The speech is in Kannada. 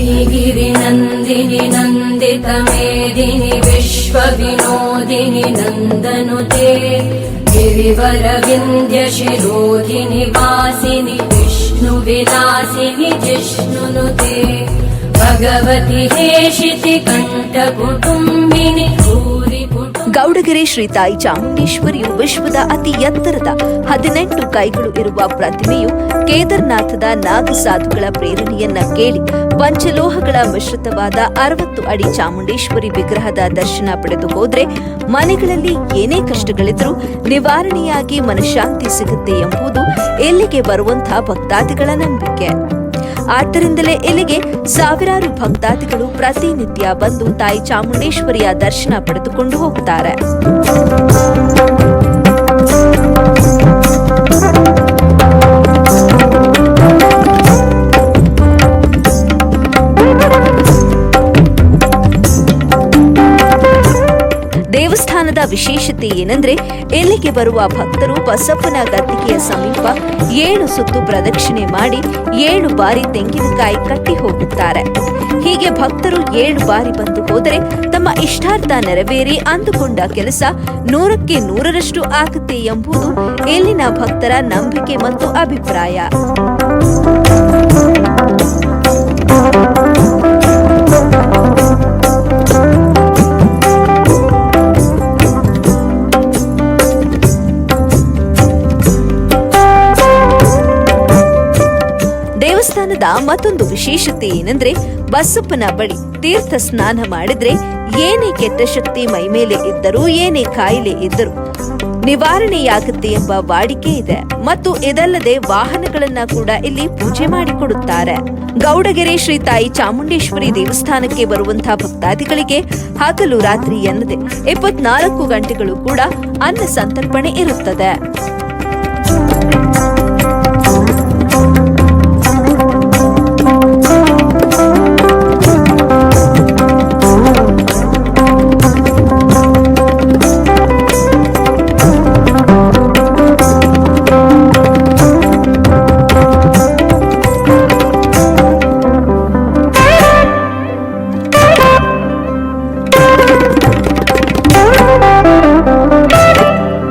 श्रीगिरिनन्दिनि नन्दितमेदिनि विश्वविनोदिनि नन्दनुते गिरिवरविन्द्यशिरोधिनि वासिनि विष्णुविलासिनि जिष्णुनुते भगवति हेशिति कण्ठकुटुम्बिनि ಗೌಡಗೆರೆ ಶ್ರೀ ತಾಯಿ ಚಾಮುಂಡೇಶ್ವರಿಯು ವಿಶ್ವದ ಅತಿ ಎತ್ತರದ 18 ಕೈಗಳು ಇರುವ ಪ್ರತಿಮೆಯು ಕೇದಾರನಾಥದ ನಾಗಸಾಧುಗಳ ಪ್ರೇರಣೆಯನ್ನ ಕೇಳಿ ಪಂಚಲೋಹಗಳ ಮಿಶ್ರಿತವಾದ 60 ಅಡಿ ಚಾಮುಂಡೇಶ್ವರಿ ವಿಗ್ರಹದ ದರ್ಶನ ಪಡೆದು ಹೋದ್ರೆ ಮನೆಗಳಲ್ಲಿ ಏನೇ ಕಷ್ಟಗಳಿದ್ರೂ ನಿವಾರಣೆಯಾಗಿ ಮನಃಶಾಂತಿ ಸಿಗುತ್ತೆ ಎಂಬುದು ಇಲ್ಲಿಗೆ ಬರುವಂತಹ ಭಕ್ತಾದಿಗಳ ನಂಬಿಕೆ. ಆದ್ದರಿಂದಲೇ ಇಲ್ಲಿಗೆ ಸಾವಿರಾರು ಭಕ್ತಾದಿಗಳು ಪ್ರತಿನಿತ್ಯ ಬಂದು ತಾಯಿ ಚಾಮುಂಡೇಶ್ವರಿಯ ದರ್ಶನ ಪಡೆದುಕೊಂಡು ಹೋಗ್ತಾರೆ. ದೇವಸ್ಥಾನದ ವಿಶೇಷತೆ ಏನಂದ್ರೆ ಇಲ್ಲಿಗೆ ಬರುವ ಭಕ್ತರು ಬಸಪ್ಪನ ಗದ್ದಿಗೆಯ ಸಮೀಪ 7 ಸುತ್ತು ಪ್ರದಕ್ಷಿಣೆ ಮಾಡಿ 7 ಬಾರಿ ತೆಂಗಿನಕಾಯಿ ಕಟ್ಟಿ ಹೋಗುತ್ತಾರೆ. ಹೀಗೆ ಭಕ್ತರು 7 ಬಾರಿ ಬಂದು ಹೋದರೆ ತಮ್ಮ ಇಷ್ಟಾರ್ಥ ನೆರವೇರಿ ಅಂದುಕೊಂಡ ಕೆಲಸ 100ಕ್ಕೆ 100ರಷ್ಟು ಆಗುತ್ತೆ ಎಂಬುದು ಇಲ್ಲಿನ ಭಕ್ತರ ನಂಬಿಕೆ ಮತ್ತು ಅಭಿಪ್ರಾಯ. ದೇವಸ್ಥಾನದ ಮತ್ತೊಂದು ವಿಶೇಷತೆ ಏನಂದ್ರೆ ಬಸಪ್ಪನ ಬಳಿ ತೀರ್ಥ ಸ್ನಾನ ಮಾಡಿದ್ರೆ ಏನೇ ಕೆಟ್ಟ ಶಕ್ತಿ ಮೈಮೇಲೆ ಇದ್ದರೂ ಏನೇ ಕಾಯಿಲೆ ಇದ್ದರೂ ನಿವಾರಣೆಯಾಗುತ್ತೆ ಎಂಬ ವಾಡಿಕೆ ಇದೆ ಮತ್ತು ಇದಲ್ಲದೆ ವಾಹನಗಳನ್ನ ಕೂಡ ಇಲ್ಲಿ ಪೂಜೆ ಮಾಡಿಕೊಡುತ್ತಾರೆ. ಗೌಡಗೆರೆ ಶ್ರೀ ತಾಯಿ ಚಾಮುಂಡೇಶ್ವರಿ ದೇವಸ್ಥಾನಕ್ಕೆ ಬರುವಂತಹ ಭಕ್ತಾದಿಗಳಿಗೆ ಹಗಲು ರಾತ್ರಿ ಎನ್ನದೆ 24 ಗಂಟೆಗಳು ಕೂಡ ಅನ್ನ ಸಂತರ್ಪಣೆ ಇರುತ್ತದೆ.